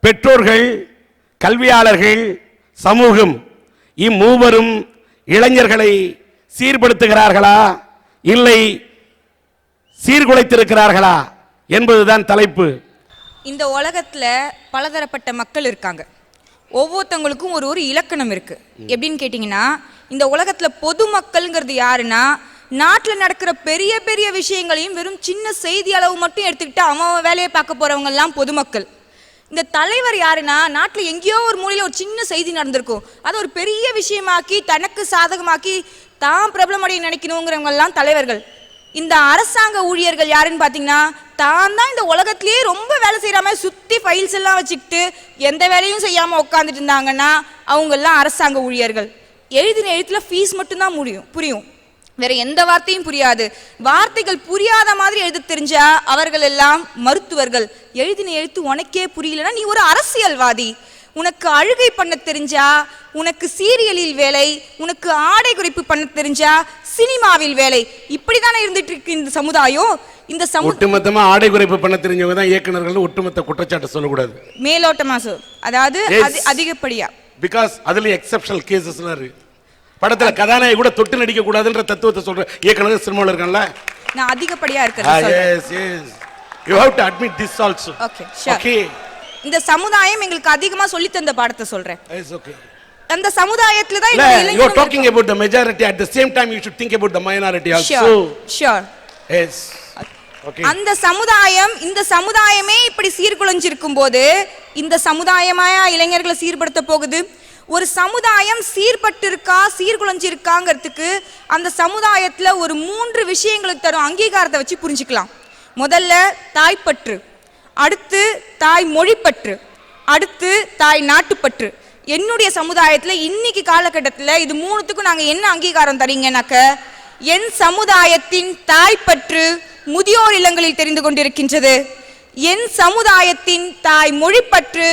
பெற்றோர்கள், கல்வியாளர்கள், சமூகம் இம்மூவரும் இளைஞர்களை சீர்படுத்துகிறார்களா இல்லை சீர்குலைத்திருக்கிறார்களா என்பதுதான் தலைப்பு. இந்த உலகத்துல பலதரப்பட்ட மக்கள் இருக்காங்க. ஒவ்வொருத்தவங்களுக்கும் ஒரு இலக்கணம் இருக்கு. எப்படின்னு கேட்டிங்கன்னா, இந்த உலகத்துல பொதுமக்கள்ங்கிறது யாருன்னா, நாட்டில் நடக்கிற பெரிய பெரிய விஷயங்களையும் வெறும் சின்ன செய்தி அளவு மட்டும் எடுத்துக்கிட்டு அவன் வேலையை பார்க்க போறவங்க எல்லாம் பொதுமக்கள். இந்த தலைவர் யாருன்னா, நாட்டில் எங்கேயோ ஒரு மூலையில் ஒரு சின்ன செய்தி நடந்திருக்கும், அதை ஒரு பெரிய விஷயமாக்கி தனக்கு சாதகமாக்கி தான் பிரபலமடைய நினைக்கணுங்கிறவங்க எல்லாம் தலைவர்கள். இந்த அரசாங்க ஊழியர்கள் யாருன்னு பார்த்தீங்கன்னா, தான் தான் இந்த உலகத்திலேயே ரொம்ப வேலை செய்கிற மாதிரி சுற்றி ஃபைல்ஸ் எல்லாம் வச்சுக்கிட்டு எந்த வேலையும் செய்யாமல் உட்காந்துட்டு இருந்தாங்கன்னா அவங்கெல்லாம் அரசாங்க ஊழியர்கள். எழுதின எழுத்தில் ஃபீஸ் மட்டும்தான் புரியும், வேற எந்த வார்த்தையும் புரியாது. வார்த்தைகள் புரியாத மாதிரி எழுத தெரிஞ்சா அவர்கள் எல்லாம் மருத்துவர்கள். எழுதின எழுத்து உனக்கே புரியலன்னா நீ ஒரு அரசியல்வாதி. உனக்கு அழுகை பண்ண தெரிஞ்சா உனக்கு சீரியலில் வேலை, உனக்கு ஆடை குறிப்பு பண்ண தெரிஞ்சா சினிமாவில் வேலை. இப்படிதானே இருந்துட்டு இருக்கு இந்த சமுதாயம். இந்த ஒட்டுமொத்தமா ஆடை குறைப்பு பண்ண தெரிஞ்சவங்க தான் இயக்குனர்கள். ஒட்டுமொத்த குற்றச்சாட்டு சொல்லக்கூடாது, மேலோட்டமா அதாவது அதிகப்படியா. பிகாஸ் அதுல எக்ஸெப்ஷனல் கேசஸ்லாம் இருக்கு. படத்துல கதாநாயகி கூட தொட்டு நடிக்க கூடாதுன்ற தத்துவத்தை சொல்ற இயக்குனர் சினிமாவில் இருக்கான்ல. நான் அதிகப்படியா இருக்கேன். yes yes you have to admit this also. okay sure. okay இந்த சமுதாயம் எங்களுக்கு அதிகமா சொல்லி தந்த பாடத்தை சொல்றேன். yes okay அந்த சமுதாயத்துல தான் you are talking about the majority, at the same time you should think about the minority also. sure yes okay அந்த சமுதாயம் இந்த சமுதாயமே இப்படி சீர்குலைஞ்சிருக்கும் போது இந்த சமுதாயமா இளைஞர்களை சீர்படுத்த போகுது? ஒரு சமுதாயம் சீர்பட்டிருக்கா சீர்குலைஞ்சிருக்காங்கிறதுக்கு அந்த சமுதாயத்துல ஒரு 3 விஷயங்களுக்கு தரும் அங்கீகாரத்தை வச்சு புரிஞ்சுக்கலாம். முதல்ல தாய்ப்பற்று, அடுத்து தாய் மொழிப்பற்று, அடுத்து தாய் நாட்டுப்பற்று. என்னுடைய சமுதாயத்தில் இன்னைக்கு காலகட்டத்தில் இது 3த்துக்கும் நாங்கள் என்ன அங்கீகாரம் தரீங்கன்னாக்க, என் சமுதாயத்தின் தாய்ப்பற்று முதியோர் இல்லங்களில் தெரிந்து கொண்டிருக்கின்றது. என் சமுதாயத்தின் தாய் மொழிப்பற்று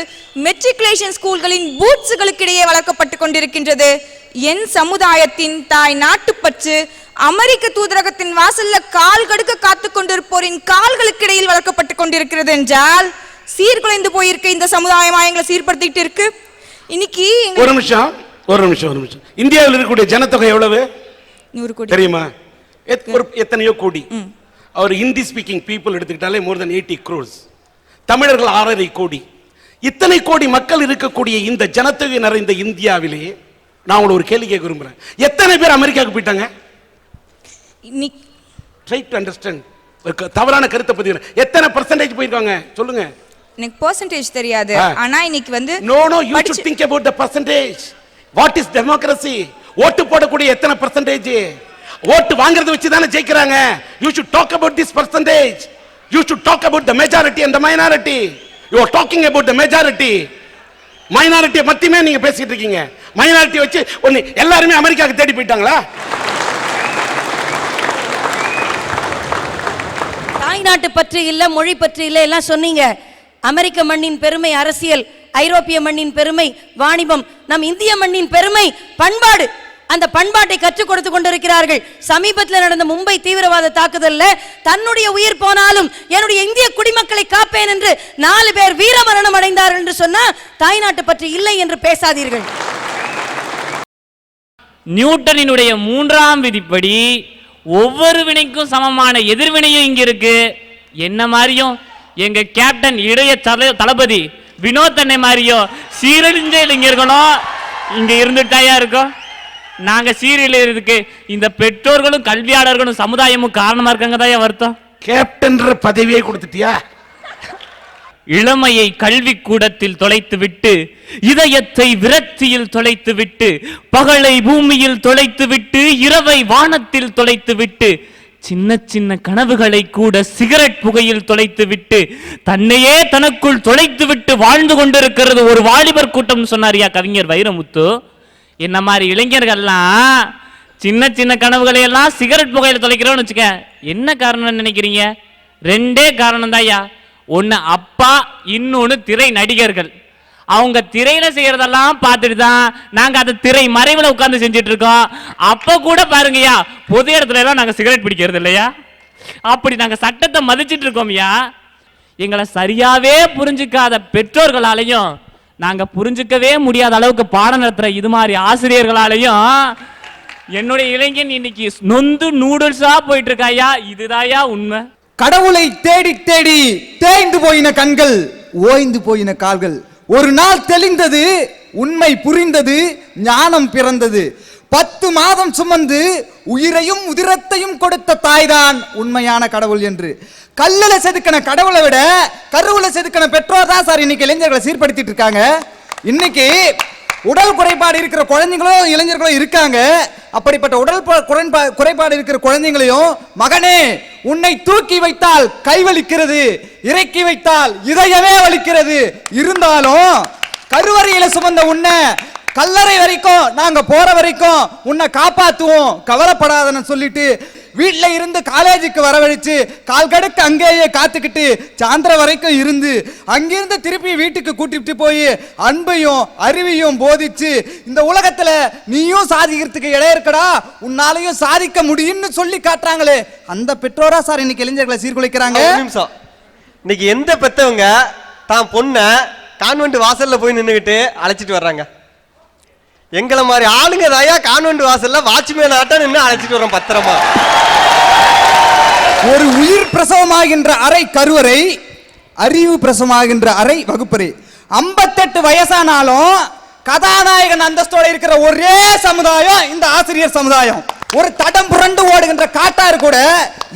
மெட்ரிகுலேஷன் ஸ்கூல்களின் பூட்ஸுகளுக்கிடையே வளர்க்கப்பட்டு கொண்டிருக்கின்றது. என் சமுதாயத்தின் தாய் நாட்டுப்பற்று அமெரிக்க தூதரகத்தின் வாசல்ல கால் கடுக்க காத்து கொண்டிருப்போரின் கால்களுக்கு இடையில் வளர்க்கப்பட்டு கொண்டிருக்கிறது என்றால் சீர்குலைந்து போயிருக்க இந்த சமுதாயமா எங்களை சீர்படுத்திட்டு இருக்கு. இன்னைக்கு ஒரு நிமிஷம் இந்தியாவில் இருக்கக்கூடிய ஜனத்தொகை எவ்வளவு 100 கோடி தெரியுமா? எத்தனையோ கோடி. அவர் ஹிந்தி ஸ்பீக்கிங் பீப்புள் எடுத்துக்கிட்டாலே more than 80 crores. தமிழர்கள் 6.5 கோடி. இத்தனை கோடி மக்கள் இருக்கக்கூடிய இந்த ஜனத்தொகை நிறைந்த இந்தியாவிலே நான் உங்களை ஒரு கேள்வி கேட்க விரும்புறேன். எத்தனை பேர் அமெரிக்காவுக்கு போயிட்டாங்க? Try to understand. தவறான கருத்தை பதிவு. எத்தனை பர்சன்டேஜ் போயிருக்காங்க சொல்லுங்க. எனக்கு பர்சன்டேஜ் தெரியாது, ஆனா இன்னைக்கு வந்து no you should think about the percentage. What is democracy? ஓட்டு போடக்கூடிய எத்தனை பர்சன்டேஜ்? ஓட்டு வாங்குறது வச்சு தானே ஜெயிக்கிறாங்க. You should talk about this percentage. You should talk about the majority and the minority. You are talking about the majority. மைனாரிட்டியை மட்டுமே நீங்க பேசிட்டு இருக்கீங்க. மைனாரிட்டி வச்சு எல்லாருமே அமெரிக்காவுக்கு தேடி போயிட்டாங்களா? தாய்நாட்டு பற்று இல்ல, மொழி பற்று இல்ல எல்லாம் சொன்னீங்க. அமெரிக்க மண்ணின் பெருமை அரசியல், ஐரோப்பிய மண்ணின் பெருமை வாணிபம், நம் இந்திய மண்ணின் பெருமை பண்பாடு. அந்த பண்பாட்டை கற்றுக் கொடுத்து கொண்டிருக்கிறார்கள். சமீபத்தில் நடந்த மும்பை தீவிரவாத தாக்குதல்ல தன்னுடைய உயிர் போனாலும் என்னுடைய இந்திய குடிமக்களை காப்பேன் என்று 4 பேர் வீரமரணம் அடைந்தார்கள் என்று சொன்னா தாய்நாட்டு பற்றி இல்லை என்று பேசாதீர்கள். நியூட்டனினுடைய 3ஆம் விதிப்படி ஒவ்வொரு வினைக்கும் சமமான எதிர்வினையும் இங்க இருக்கு. என்ன மாதிரியும் எங்க கேப்டன் இளைய தளபதி வினோத் அண்ணே மாதிரியும் சீரழிஞ்ச இளைஞர்களும் இங்க இருந்துட்டாயா இருக்கும். நாங்க சீரியலுக்கு இந்த பெற்றோர்களும் கல்வியாளர்களும் சமுதாயமும் காரணமா இருக்காங்க தான் வருத்தம். கேப்டன் பதவியை கொடுத்துட்டியா? இளமையை கல்வி கூடத்தில் தொலைத்து விட்டு, இதயத்தை விரக்தியில் தொலைத்து விட்டு, பகலை பூமியில் தொலைத்து விட்டு, இரவை வானத்தில் தொலைத்து விட்டு, சின்ன சின்ன கனவுகளை கூட சிகரெட் புகையில் தொலைத்து விட்டு, தன்னையே தனக்குள் தொலைத்து விட்டு வாழ்ந்து கொண்டிருக்கிறது ஒரு வாலிபர் கூட்டம் சொன்னாரியா கவிஞர் வைரமுத்து. என்ன மாதிரி இளைஞர்கள்லாம் சின்ன சின்ன கனவுகளை எல்லாம் சிகரெட் புகையில் தொலைக்கிறோம்னு வச்சுக்க. என்ன காரணம் நினைக்கிறீங்க? 2 காரணம் தான்யா. ஒன்னு அப்பா, இன்னொன்னு திரை நடிகர்கள். அவங்க திரையில செய்யறதெல்லாம் பார்த்துட்டு தான் நாங்க அதை திரை மறைவுல உட்கார்ந்து செஞ்சுட்டு இருக்கோம். அப்ப கூட பாருங்கய்யா, பொது இடத்துல எல்லாம் நாங்க சிகரெட் பிடிக்கிறது இல்லையா? அப்படி நாங்க சட்டத்தை மதிச்சிட்டு இருக்கோம்யா. எங்களை சரியாவே புரிஞ்சுக்காத பெற்றோர்களாலையும் நாங்க புரிஞ்சுக்கவே முடியாத அளவுக்கு பாடம் நடத்துற இது மாதிரி ஆசிரியர்களாலையும் என்னுடைய இளைஞன் இன்னைக்கு நொந்து நூடுல்ஸா போயிட்டு இருக்காயா. இதுதாயா உண்மை. கடவுளை தேடி தேடி தேய்ந்து போயின கண்கள், ஓய்ந்து போயின கால்கள். ஒரு நாள் தெளிந்தது, உண்மை புரிந்தது, ஞானம் பிறந்தது. 10 மாதம் சுமந்து உயிரையும் உதிரத்தையும் கொடுத்த தாய்தான் உண்மையான கடவுள் என்று. கல்லுல செதுக்கின கடவுளை விட கருவுல செதுக்கின பெற்றோர் தான் சார் இன்னைக்கு இளைஞர்களை சீர்படுத்திட்டு இருக்காங்க. இன்னைக்கு உடல் குறைபாடு இருக்கிற குழந்தைங்களும் இளைஞர்களும் இருக்காங்க. அப்படிப்பட்ட உடல் குறைபாடு இருக்கிற குழந்தைங்களையும், மகனே உன்னை தூக்கி வைத்தால் கைவலிக்கிறது, இறக்கி வைத்தால் இதயமே வலிக்கிறது, இருந்தாலும் கருவறையில சுமந்த உன்னை கல்லறை வரைக்கும் நாங்க போற வரைக்கும் உன்னை காப்பாத்துவோம், கவலைப்படாதன்னு சொல்லிட்டு வீட்டுல இருந்து காலேஜுக்கு வரவழைச்சு கால் கடுக்க அங்கேயே காத்துக்கிட்டு சாயந்தரம் வரைக்கும் இருந்து அங்கிருந்து திருப்பி வீட்டுக்கு கூட்டிட்டு போய் அன்பையும் அறிவையும் போதிச்சு இந்த உலகத்துல நீயும் சாதிக்கிறதுக்கு இடம் இருக்கடா, உன்னாலையும் சாதிக்க முடியும்னு சொல்லி காட்டுறாங்களே, அந்த பெற்றோரா சார் இன்னைக்கு இளைஞர்களை சீர்குலைக்கிறாங்க. இன்னைக்கு எந்த பெத்தவங்க தான் பொண்ணை கான்வென்ட் வாசல்ல போய் நின்றுகிட்டு அழைச்சிட்டு வர்றாங்க? எங்களை மாதிரி ஆளுங்க தாயா கான்வென்ட் வாசல்ல வாட்ச்மேன் ஆட்டம் நின்று அழைச்சிட்டு வரோம் பத்திரமா. ஒரு உயிர் பிரசவமாகின்ற அறை கருவறை, அறிவு பிரசவமாகின்ற அறை வகுப்பறை. 58 வயசானாலும் கதாநாயகன் அந்தஸ்தோட இருக்கிற ஒரே சமுதாயம் இந்த ஆசிரியர் சமுதாயம். ஒரு தடம் புரண்டு ஓடுகின்ற காட்டாறு கூட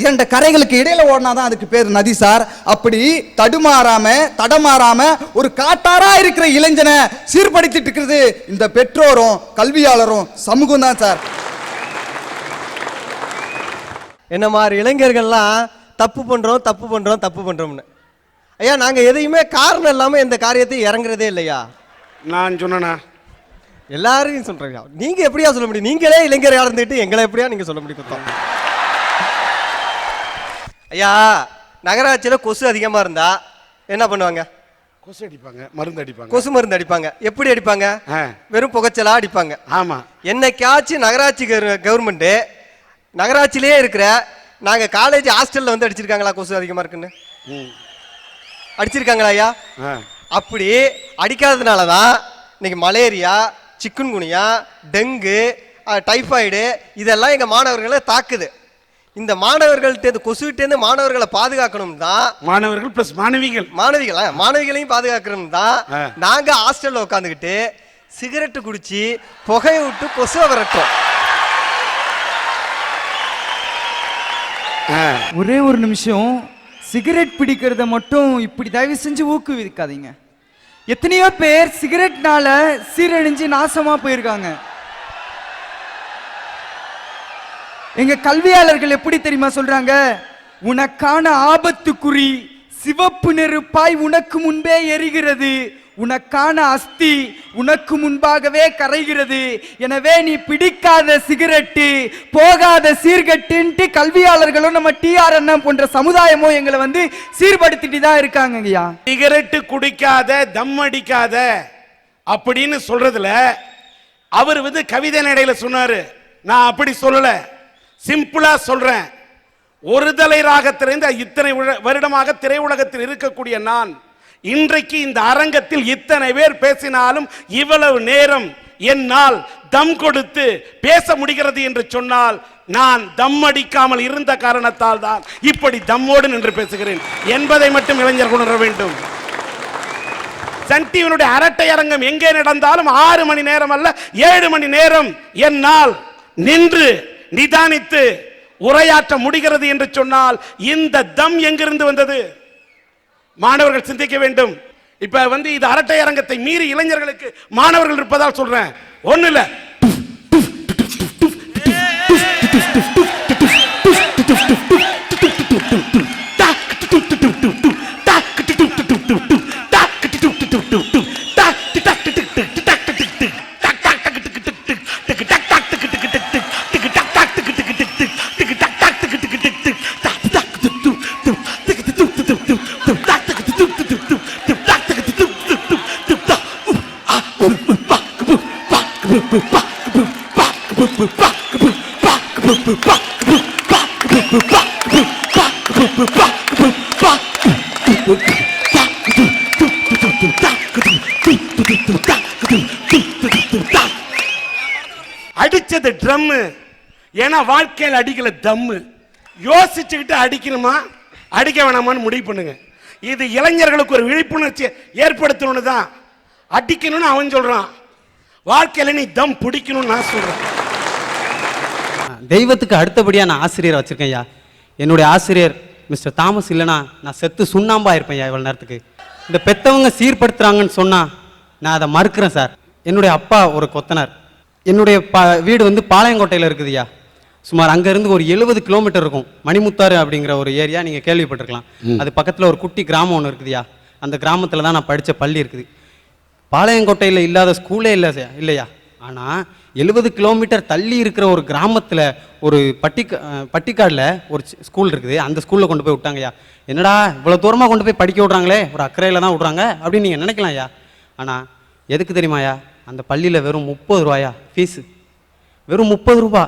2 கரைகளுக்கு இடையில ஓடினாதான் அதுக்கு பேர் நதி சார். அப்படி தடமாறாம ஒரு காட்டாரா இருக்கிற இளைஞனை சீர்படுத்திட்டு இருக்கிறது இந்த பெற்றோரும் கல்வியாளரும் சமூகம் தான் சார். என்ன மாதிரி இளைஞர்கள்லாம் தப்பு பண்றோம்னு ஐயா, நாங்க எதையுமே காரணம் இல்லாம இந்த காரியத்தை இறங்குறதே இல்லையா. நான் சொன்னா எல்லாரையும் சொல்றீங்க, நீங்க எப்படியா சொல்ல முடியும்? நீங்களே இளைஞர் இருந்துட்டு எங்களை எப்படியா நீங்க சொல்ல முடியும்? குத்தம் ஐயா, நகராட்சியில கொசு அதிகமா இருந்தா என்ன பண்ணுவாங்க? கொசு அடிப்பாங்க, மருந்து அடிப்பாங்க. கொசு மருந்து அடிப்பாங்க. எப்படி அடிப்பாங்க? வெறும் புகைச்சலா அடிப்பாங்க. ஆமா. என்னைக்காச்சும் நகராட்சி கவர்மெண்ட் நகராட்சியிலே இருக்கிற நாங்க காலேஜ் ஹாஸ்டல்ல வந்து அடிச்சிருக்காங்களா கொசு அதிகமா இருக்குன்னு? அடிச்சிருக்காங்களா ஐயா? அப்படி அடிக்காததுனாலதான் இன்னைக்கு மலேரியா, சிக்குன்குனியா, டெங்கு, டைஃபாய்டு இதெல்லாம் எங்க மாணவர்களை தாக்குது. இந்த மாணவர்கள்ட்ட கொசுகிட்டேருந்து மாணவர்களை பாதுகாக்கணும் தான், மாணவர்கள் பிளஸ் மாணவிகளையும் பாதுகாக்கணும் தான் நாங்க ஹாஸ்டல்ல உட்காந்துக்கிட்டு சிகரெட்டு குடிச்சு புகையை விட்டு கொசுவை விரட்டோம். ஒரே ஒரு நிமிஷம், சிகரெட் பிடிக்கிறத மட்டும் இப்படி தயவு செஞ்சு ஊக்குவிக்காதீங்க. எத்தனையோ பேர் சிகரெட்னால சீரழிஞ்சு நாசமா போயிருக்காங்க. எங்க கல்வியாளர்கள் எப்படி தெரியுமா சொல்றாங்க? உனக்கான ஆபத்துக்குறி சிவப்பு நெருப்பாய் உனக்கு முன்பே எரிகிறது, உனக்கான அஸ்தி உனக்கு முன்பாகவே கரைகிறது, எனவே நீ பிடிக்காத சிகரெட்டு போகாத சீர்கட்டுன்ட்டு கல்வியாளர்களும் நம்ம TRN போன்ற சமுதாயமும் எங்களை வந்து சீர்படுத்திட்டு தான் இருக்காங்க. ஐயா, சிகரெட்டு குடிக்காத, தம் அடிக்காத அப்படின்னு சொல்றதுல அவர் வந்து கவிதை நடையில சொன்னாரு. நான் அப்படி சொல்லல, சிம்பிளா சொல்றேன். ஒரு தலை ராகத்திலிருந்து இத்தனை வருடமாக திரையுலகத்தில் இருக்கக்கூடிய நான் இன்றைக்கு இந்த அரங்கத்தில் இத்தனை பேர் பேசினாலும் இவ்வளவு நேரம் என்னால் தம் கொடுத்து பேச முடிகிறது என்று சொன்னால் நான் தம் அடிக்காமல் இருந்த காரணத்தால் தான் இப்படி தம்மோடு நின்று பேசுகிறேன் என்பதை மட்டும் இளைஞர்கள் உணர வேண்டும். சன் டிவியினுடைய அரட்டை அரங்கம் எங்கே நடந்தாலும் 6 மணி நேரம் அல்ல 7 மணி நேரம் என்னால் நின்று நிதானித்து உரையாற்ற முடிகிறது என்று சொன்னால் இந்த தம் எங்கிருந்து வந்தது? மாணவர்கள் சிந்திக்க வேண்டும். இப்ப வந்து இது அரட்டை அரங்கத்தை மீறி இளைஞர்களுக்கு மாணவர்கள் இருப்பதால் சொல்றேன். ஒண்ணு இல்ல, அடிச்சது ட்ரம்மு, ஏன்னா வாழ்க்கையில் அடிக்கல தம்மு. யோசிச்சுக்கிட்டு அடிக்கணுமா அடிக்க வேணாமான்னு முடிவு பண்ணுங்க. இது இளைஞர்களுக்கு ஒரு விழிப்புணர்ச்சி ஏற்படுத்தணும்னு தான். அடிக்கணும்னு அவன் சொல்றான், வாழ்க்கையில நீ தம் பிடிக்கணும்னு நான் சொல்றேன். தெய்வத்துக்கு அடுத்தபடியாக நான் ஆசிரியரை வச்சுருக்கேன் ஐயா. என்னுடைய ஆசிரியர் மிஸ்டர் தாமஸ் இல்லைனா நான் செத்து சுண்ணாம்பா இருப்பேன் ஐயா. இவ்வளோ நேரத்துக்கு இந்த பெற்றவங்க சீர்படுத்துகிறாங்கன்னு சொன்னால் நான் அதை மறுக்கிறேன் சார். என்னுடைய அப்பா ஒரு கொத்தனார். என்னுடைய வீடு வந்து பாளையங்கோட்டையில் இருக்குது ஐயா. சுமார் அங்கேருந்து ஒரு 70 கிலோமீட்டர் இருக்கும். மணிமுத்தாறு அப்படிங்கிற ஒரு ஏரியா, நீங்கள் கேள்விப்பட்டிருக்கலாம். அது பக்கத்தில் ஒரு குட்டி கிராமம் ஒன்று இருக்குதுயா. அந்த கிராமத்தில் தான் நான் படித்த பள்ளி இருக்குது. பாளையங்கோட்டையில் இல்லாத ஸ்கூலே இல்லையா. ஆனால் 70 கிலோமீட்டர் தள்ளி இருக்கிற ஒரு கிராமத்தில் ஒரு பட்டிக்காடில் ஒரு ஸ்கூல் இருக்குது. அந்த ஸ்கூலில் கொண்டு போய் விட்டாங்கய்யா. என்னடா இவ்வளோ தூரமாக கொண்டு போய் படிக்க விட்றாங்களே, ஒரு அக்கறையில் தான் விட்றாங்க அப்படின்னு நீங்கள் நினைக்கலாம் ஐயா. ஆனால் எதுக்கு தெரியுமாயா, அந்த பள்ளியில் வெறும் 30 ரூபாயா ஃபீஸு, வெறும் 30 ரூபா.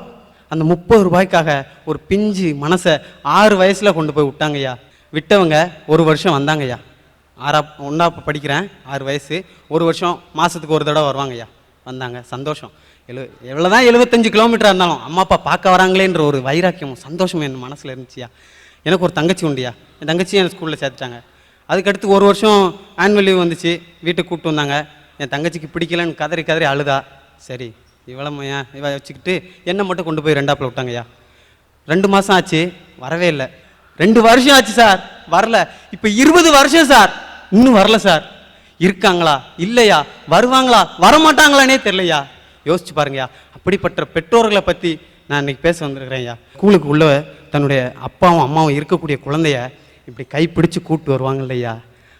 அந்த 30 ரூபாய்க்காக ஒரு பிஞ்சு மனசை 6 வயசில் கொண்டு போய் விட்டாங்கய்யா. விட்டவங்க ஒரு வருஷம் வந்தாங்கய்யா. 1ஆப் படிக்கிறேன், 6 வயசு, ஒரு வருஷம் மாதத்துக்கு ஒரு தடவை வருவாங்கய்யா. வந்தாங்க, சந்தோஷம். எவ்வளோதான் 75 கிலோமீட்டராக இருந்தாலும் அம்மா அப்பா பார்க்க வராங்களேன்ற ஒரு வைராக்கியமும் சந்தோஷமும் என் மனசில் இருந்துச்சியா. எனக்கு ஒரு தங்கச்சி உண்டியா, என் தங்கச்சியும் என் ஸ்கூலில் சேர்த்துட்டாங்க. அதுக்கடுத்து ஒரு வருஷம் ஆனுவல் லீவ் வந்துச்சு, வீட்டுக்கு கூப்பிட்டு வந்தாங்க. என் தங்கச்சிக்கு பிடிக்கலன்னு கதறி கதறி அழுதா. சரி இவ்வளோமையா இவ வச்சுக்கிட்டு என்னை மட்டும் கொண்டு போய் 2ஆப்பில் விட்டாங்கய்யா. 2 மாதம் ஆச்சு, வரவே இல்லை. 2 வருஷம் ஆச்சு சார், வரல. இப்போ 20 வருஷம் சார், இன்னும் வரல சார். இருக்காங்களா இல்லையா, வருவாங்களா வரமாட்டாங்களானே தெரியலையா. யோசிச்சு பாருங்கய்யா. அப்படிப்பட்ட பெற்றோர்களை பற்றி நான் இன்னைக்கு பேச வந்திருக்கிறேன்யா. ஸ்கூலுக்கு உள்ள தன்னுடைய அப்பாவும் அம்மாவும் இருக்கக்கூடிய குழந்தைய இப்படி கைப்பிடிச்சு கூப்பிட்டு வருவாங்க இல்லையா.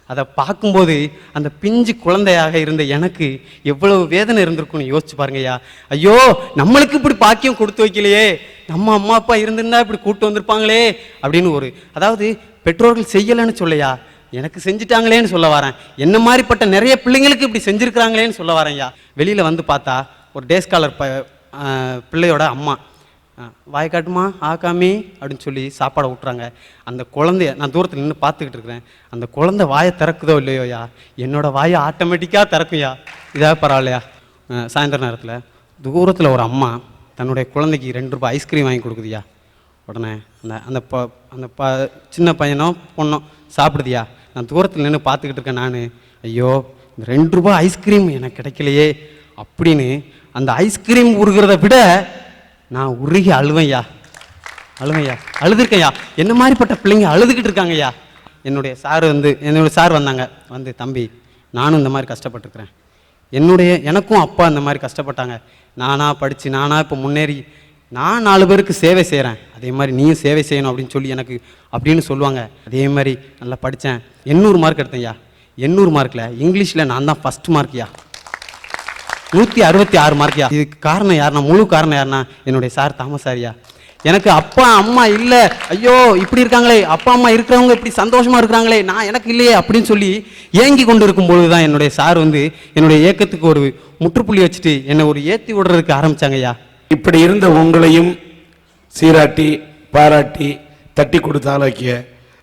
அதை பார்க்கும்போது அந்த பிஞ்சு குழந்தையாக இருந்த எனக்கு எவ்வளவு வேதனை இருந்திருக்குன்னு யோசிச்சு பாருங்கய்யா. ஐயோ நம்மளுக்கு இப்படி பாக்கியம் கொடுத்து வைக்கலையே, நம்ம அம்மா அப்பா இருந்திருந்தா இப்படி கூப்பிட்டு வந்திருப்பாங்களே அப்படின்னு ஒரு, அதாவது பெற்றோர்கள் செய்யலைன்னு சொல்லையா, எனக்கு செஞ்சுட்டாங்களேன்னு சொல்ல வரேன். என்ன மாதிரிப்பட்ட நிறைய பிள்ளைங்களுக்கு இப்படி செஞ்சுருக்கிறாங்களேன்னு சொல்ல வரேன்யா. வெளியில் வந்து பார்த்தா ஒரு டேஸ்காலர் பிள்ளையோட அம்மா வாய் காட்டுமா ஆக்காமி அப்படின்னு சொல்லி சாப்பாடை விட்டுறாங்க. அந்த குழந்தைய நான் தூரத்தில் நின்று பார்த்துக்கிட்டு இருக்கிறேன். அந்த குழந்தை வாயை திறக்குதோ இல்லையோயா, என்னோட வாயை ஆட்டோமேட்டிக்காக திறக்குயா. இதாக பரவாயில்லையா. சாயந்தர நேரத்தில் தூரத்தில் ஒரு அம்மா தன்னுடைய குழந்தைக்கு 2 ரூபாய் ஐஸ்கிரீம் வாங்கி கொடுக்குதியா. உடனே அந்த சின்ன பையனோ பொண்ணோ சாப்பிடுதியா. நான் தூரத்தில் நின்று பார்த்துக்கிட்டு இருக்கேன். நான் ஐயோ இந்த 2 ரூபாய் ஐஸ்கிரீம் எனக்கு கிடைக்கலையே அப்படின்னு அந்த ஐஸ்கிரீம் உருகிறத விட நான் உருகி அழுவையா, அழுதுருக்கையா. என்ன மாதிரிப்பட்ட பிள்ளைங்க அழுதுகிட்டு இருக்காங்கய்யா. என்னுடைய சார் வந்தாங்க. வந்து தம்பி நானும் இந்த மாதிரி கஷ்டப்பட்டுருக்கிறேன், எனக்கும் அப்பா இந்த மாதிரி கஷ்டப்பட்டாங்க, நானாக படித்து நானாக இப்போ முன்னேறி நான் 4 பேருக்கு சேவை செய்கிறேன், அதே மாதிரி நீயும் சேவை செய்யணும் அப்படின்னு சொல்லி எனக்கு அப்படின்னு சொல்லுவாங்க. அதே மாதிரி நல்லா படித்தேன், 800 மார்க் எடுத்தேன்யா. 800 மார்க்கில் இங்கிலீஷில் நான் தான் ஃபஸ்ட் மார்க்யா, 166 மார்க்யா. இதுக்கு காரணம் யாருன்னா, முழு காரணம் யாருன்னா என்னுடைய சார் தாமஸ் சாரியா. எனக்கு அப்பா அம்மா இல்லை, ஐயோ இப்படி இருக்காங்களே, அப்பா அம்மா இருக்கிறவங்க இப்படி சந்தோஷமாக இருக்கிறாங்களே, நான் எனக்கு இல்லையே அப்படின்னு சொல்லி ஏங்கி கொண்டு இருக்கும்பொழுது தான் என்னுடைய சார் வந்து என்னுடைய ஏக்கத்துக்கு ஒரு முற்றுப்புள்ளி வச்சுட்டு என்னை ஒரு ஏற்றி விடுறதுக்கு ஆரம்பித்தாங்கய்யா. இப்படி இருந்த உங்களையும் சீராட்டி பாராட்டி தட்டி கொடுத்து ஆளாக்கிய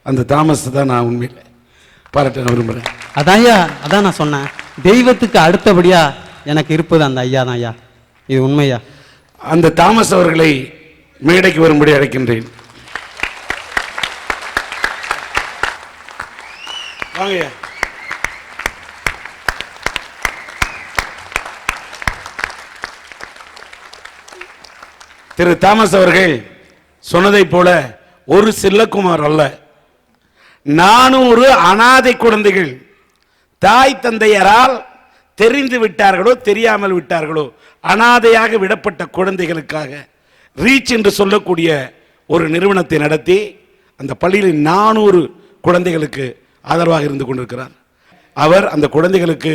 அந்த தாமஸ் தான் நான் உண்மையில் பாராட்ட விரும்புகிறேன். அதான் நான் சொன்னேன், தெய்வத்துக்கு அடுத்தபடியாக எனக்கு இருப்பது அந்த ஐயா தான் ஐயா. இது உண்மையா. அந்த தாமஸ் அவர்களை மேடைக்கு வரும்படி அழைக்கின்றேன். வாங்க. திரு தாமஸ் அவர்கள் சொன்னதை போல ஒரு செல்லக்குமார் அல்ல, 400 அனாதை குழந்தைகள் தாய் தந்தையரால் தெரிந்து விட்டார்களோ தெரியாமல் விட்டார்களோ அனாதையாக விடப்பட்ட குழந்தைகளுக்காக ரீச் என்று சொல்லக்கூடிய ஒரு நிறுவனத்தை நடத்தி அந்த பள்ளியில் 400 குழந்தைகளுக்கு ஆதரவாக இருந்து கொண்டிருக்கிறார். அவர் அந்த குழந்தைகளுக்கு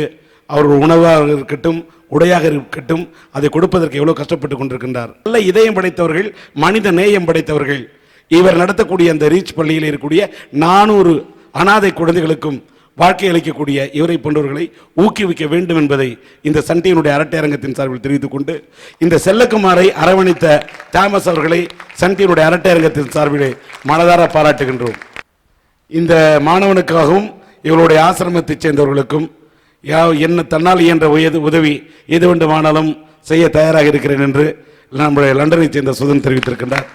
அவர்கள் உணவாக இருக்கட்டும் உடையாக இருக்கட்டும் அதை கொடுப்பதற்கு எவ்வளவு கஷ்டப்பட்டு கொண்டிருக்கின்றார். நல்ல இதயம் படைத்தவர்கள், மனித நேயம் படைத்தவர்கள். இவர் நடத்தக்கூடிய அந்த ரீச் பள்ளியில் இருக்கக்கூடிய 400 அனாதை குழந்தைகளுக்கும் வாழ்க்கை அளிக்கக்கூடிய இவரை போன்றவர்களை ஊக்குவிக்க வேண்டும் என்பதை இந்த சன் டிவியினுடைய அரட்டை அரங்கத்தின் சார்பில் தெரிவித்துக் கொண்டு, இந்த செல்லக்குமாரை அரவணைத்த தாமஸ் அவர்களை சன் டிவியினுடைய அரட்டை அரங்கத்தின் சார்பிலே மனதார பாராட்டுகின்றோம். இந்த மாணவனுக்காகவும் இவருடைய ஆசிரமத்தைச் சேர்ந்தவர்களுக்கும் என்ன தன்னால் இயன்ற உதவி எது வேண்டுமானாலும் செய்ய தயாராக இருக்கிறேன் என்று நம்முடைய லண்டனை சேர்ந்த சுதன் தெரிவித்திருக்கின்றார்.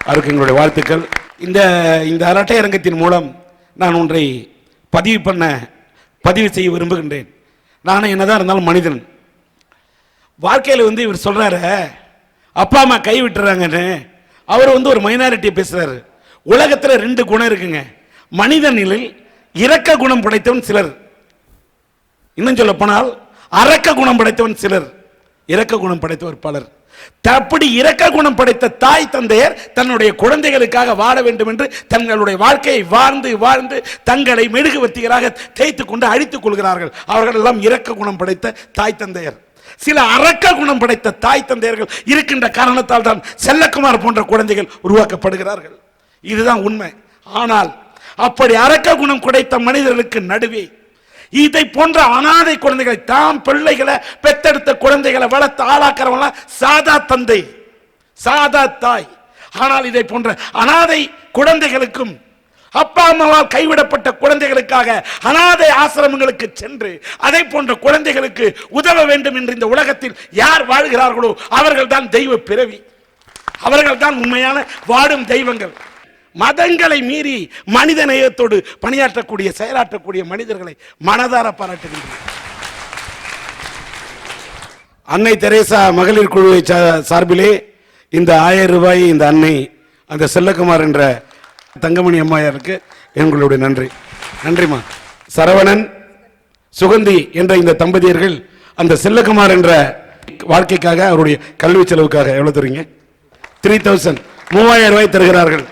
அவருக்கு எங்களுடைய வாழ்த்துக்கள். இந்த அரட்டை அரங்கத்தின் மூலம் நான் ஒன்றை பதிவு செய்ய விரும்புகின்றேன். நானும் என்னதான் இருந்தாலும் மனிதன். வாழ்க்கையில் இவர் சொல்றாரு அப்பா அம்மா கை விட்டுறாங்கன்னு. அவர் ஒரு மைனாரிட்டியை பேசுறாரு. உலகத்துல 2 குணம் இருக்குங்க. மனிதனில் இரக்க குணம் படைத்தவன் சிலர், இன்னும் சொல்ல போனால் அரக்க குணம் படைத்தவன் சிலர், இரக்க குணம் படைத்தவர் பலர். அப்படி இரக்க குணம் படைத்த தாய் தந்தையர் தன்னுடைய குழந்தைகளுக்காக வாழ வேண்டும் என்று தங்களுடைய வாழ்க்கையை வாழ்ந்து தங்களை மெழுகுவர்த்திகளாக தேய்த்துக் கொண்டு அழித்துக் கொள்கிறார்கள். அவர்கள் எல்லாம் இரக்க குணம் படைத்த தாய் தந்தையர். சில அரக்க குணம் படைத்த தாய் தந்தையர்கள் இருக்கின்ற காரணத்தால் தான் செல்லக்குமார் போன்ற குழந்தைகள் உருவாக்கப்படுகிறார்கள். இதுதான் உண்மை. ஆனால் அப்படி அரக்க குணம் குடைத்த மனிதர்களுக்கு நடுவே இதை போன்ற அனாதை குழந்தைகளை, தாம் பிள்ளைகளை பெத்தெடுத்த குழந்தைகளை வளர்த்து ஆளாக்குறவங்க சாதா தந்தை, சாதா தாய். ஆனால் இதை போன்ற அனாதை குழந்தைகளுக்கும் அப்பா அம்மாவால் கைவிடப்பட்ட குழந்தைகளுக்காக அனாதை ஆசிரமங்களுக்கு சென்று அதை போன்ற குழந்தைகளுக்கு உதவ வேண்டும் என்று இந்த உலகத்தில் யார் வாழ்கிறார்களோ அவர்கள் தான் தெய்வ பிறவி, அவர்கள் தான் உண்மையான வாடும் தெய்வங்கள். மதங்களை மீறி மனித நேயத்தோடு பணியாற்றக்கூடிய செயலாற்றக்கூடிய மனிதர்களை மனதார பாராட்டுகின்றனர். அன்னை தெரேசா மகளிர் குழுவை சார்பிலே இந்த 1000 ரூபாய் இந்த அன்னை அந்த செல்லக்குமார் என்ற தங்கமணி அம்மையாருக்கு எங்களுடைய நன்றி. நன்றிமா. சரவணன் சுகந்தி என்ற இந்த தம்பதியர்கள் அந்த செல்லக்குமார் என்ற வாழ்க்கைக்காக அவருடைய கல்வி செலவுக்காக எவ்வளவு தருவீங்க? 3000 ரூபாய் தருகிறார்கள்.